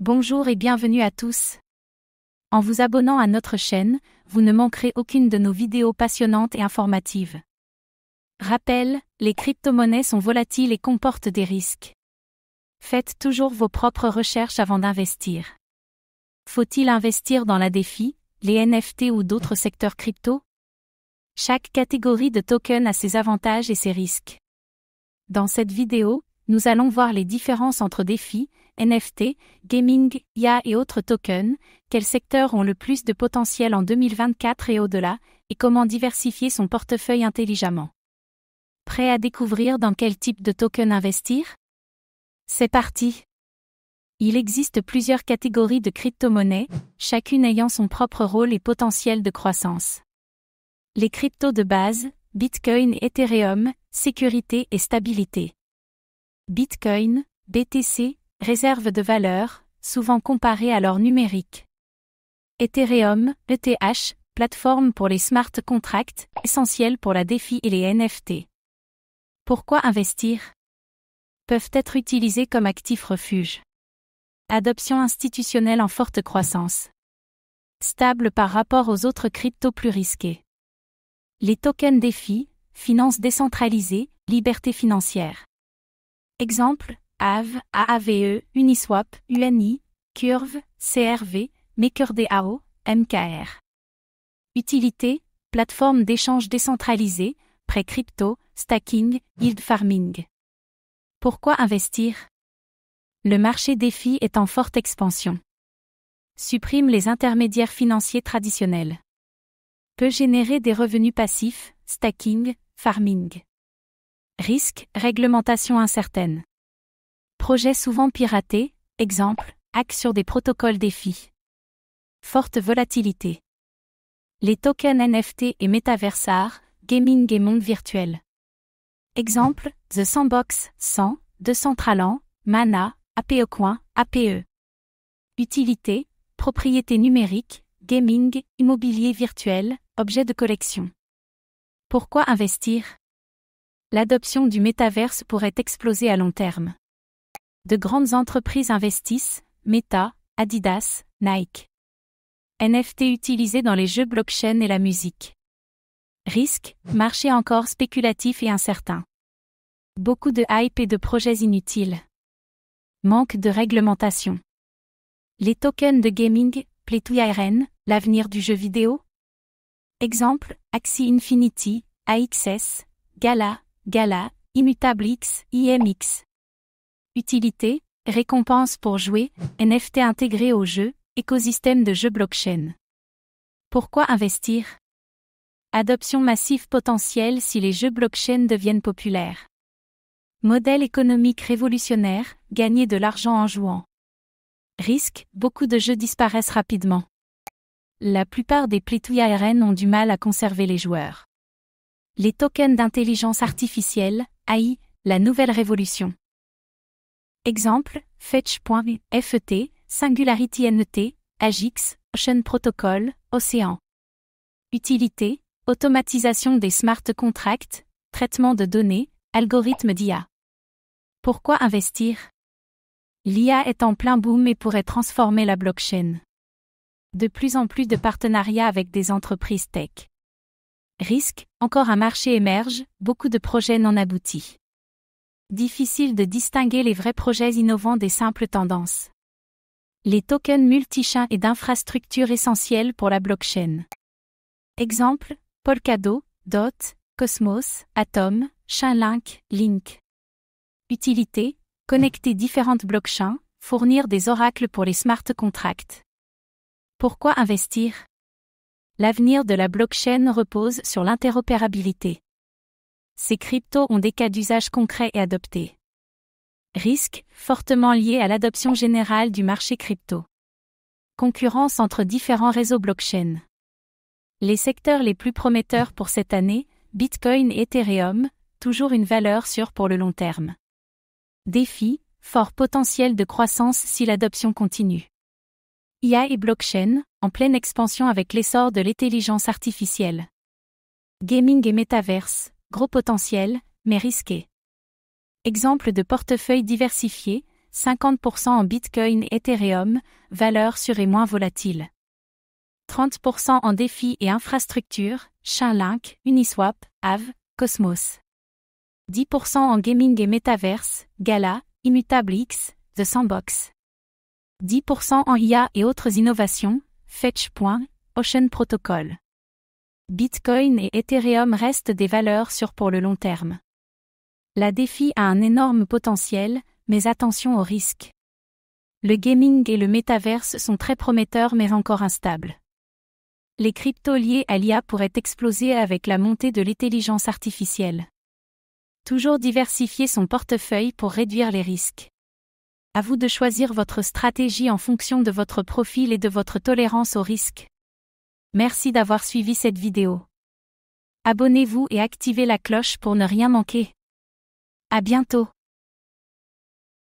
Bonjour et bienvenue à tous. En vous abonnant à notre chaîne, vous ne manquerez aucune de nos vidéos passionnantes et informatives. Rappel, les crypto-monnaies sont volatiles et comportent des risques. Faites toujours vos propres recherches avant d'investir. Faut-il investir dans la DeFi, les NFT ou d'autres secteurs crypto? Chaque catégorie de token a ses avantages et ses risques. Dans cette vidéo, nous allons voir les différences entre DeFi, NFT, gaming, IA et autres tokens, quels secteurs ont le plus de potentiel en 2024 et au-delà, et comment diversifier son portefeuille intelligemment. Prêt à découvrir dans quel type de token investir? C'est parti! Il existe plusieurs catégories de crypto-monnaies, chacune ayant son propre rôle et potentiel de croissance. Les cryptos de base, Bitcoin et Ethereum, sécurité et stabilité. Bitcoin, BTC, réserve de valeur, souvent comparée à l'or numérique. Ethereum, ETH, plateforme pour les smart contracts, essentielle pour la DeFi et les NFT. Pourquoi investir? Peuvent être utilisés comme actifs refuge. Adoption institutionnelle en forte croissance. Stable par rapport aux autres cryptos plus risqués. Les tokens DeFi, finances décentralisées, liberté financière. Exemple, AAVE, Uniswap, UNI, Curve, CRV, MakerDAO, MKR. Utilité, plateforme d'échange décentralisée, prêt crypto, stacking, yield farming. Pourquoi investir? Le marché DeFi est en forte expansion. Supprime les intermédiaires financiers traditionnels. Peut générer des revenus passifs, stacking, farming. Risque, réglementation incertaine. Projet souvent piraté, exemple, hack sur des protocoles DeFi. Forte volatilité. Les tokens NFT et Metaverse Art, gaming et monde virtuel. Exemple, The Sandbox, 100, Decentraland, Mana, APEcoin, APE. Utilité, propriété numérique, gaming, immobilier virtuel, objet de collection. Pourquoi investir? L'adoption du métaverse pourrait exploser à long terme. De grandes entreprises investissent, Meta, Adidas, Nike. NFT utilisés dans les jeux blockchain et la musique. Risque, marché encore spéculatif et incertain. Beaucoup de hype et de projets inutiles. Manque de réglementation. Les tokens de gaming, Play to Earn, l'avenir du jeu vidéo. Exemple, Axie Infinity, AXS, Gala, Immutable X, IMX. Utilité, récompense pour jouer, NFT intégré au jeu, écosystème de jeux blockchain. Pourquoi investir? Adoption massive potentielle si les jeux blockchain deviennent populaires. Modèle économique révolutionnaire, gagner de l'argent en jouant. Risque, beaucoup de jeux disparaissent rapidement. La plupart des play-to-earn ont du mal à conserver les joueurs. Les tokens d'intelligence artificielle, AI, la nouvelle révolution. Exemple, Fetch.FET, Singularity NT, AGIX, Ocean Protocol, Océan. Utilité, automatisation des smart contracts, traitement de données, algorithmes d'IA. Pourquoi investir? L'IA est en plein boom et pourrait transformer la blockchain. De plus en plus de partenariats avec des entreprises tech. Risque, encore un marché émerge, beaucoup de projets non aboutis. Difficile de distinguer les vrais projets innovants des simples tendances. Les tokens multi-chains et d'infrastructures essentielles pour la blockchain. Exemple, Polkadot, DOT, Cosmos, Atom, Chainlink, Link. Utilité, connecter différentes blockchains, fournir des oracles pour les smart contracts. Pourquoi investir? L'avenir de la blockchain repose sur l'interopérabilité. Ces cryptos ont des cas d'usage concrets et adoptés. Risque, fortement lié à l'adoption générale du marché crypto. Concurrence entre différents réseaux blockchain. Les secteurs les plus prometteurs pour cette année, Bitcoin et Ethereum, toujours une valeur sûre pour le long terme. DeFi, fort potentiel de croissance si l'adoption continue. IA et blockchain, en pleine expansion avec l'essor de l'intelligence artificielle. Gaming et métaverse, gros potentiel, mais risqué. Exemple de portefeuille diversifié, 50% en Bitcoin et Ethereum, valeurs sûres et moins volatiles. 30% en défis et infrastructures, Chainlink, Uniswap, Aave, Cosmos. 10% en gaming et metaverse, Gala, Immutable X, The Sandbox. 10% en IA et autres innovations, Fetch.point, Ocean Protocol. Bitcoin et Ethereum restent des valeurs sûres pour le long terme. La DeFi a un énorme potentiel, mais attention aux risques. Le gaming et le metaverse sont très prometteurs mais encore instables. Les cryptos liés à l'IA pourraient exploser avec la montée de l'intelligence artificielle. Toujours diversifier son portefeuille pour réduire les risques. À vous de choisir votre stratégie en fonction de votre profil et de votre tolérance au risque. Merci d'avoir suivi cette vidéo. Abonnez-vous et activez la cloche pour ne rien manquer. À bientôt.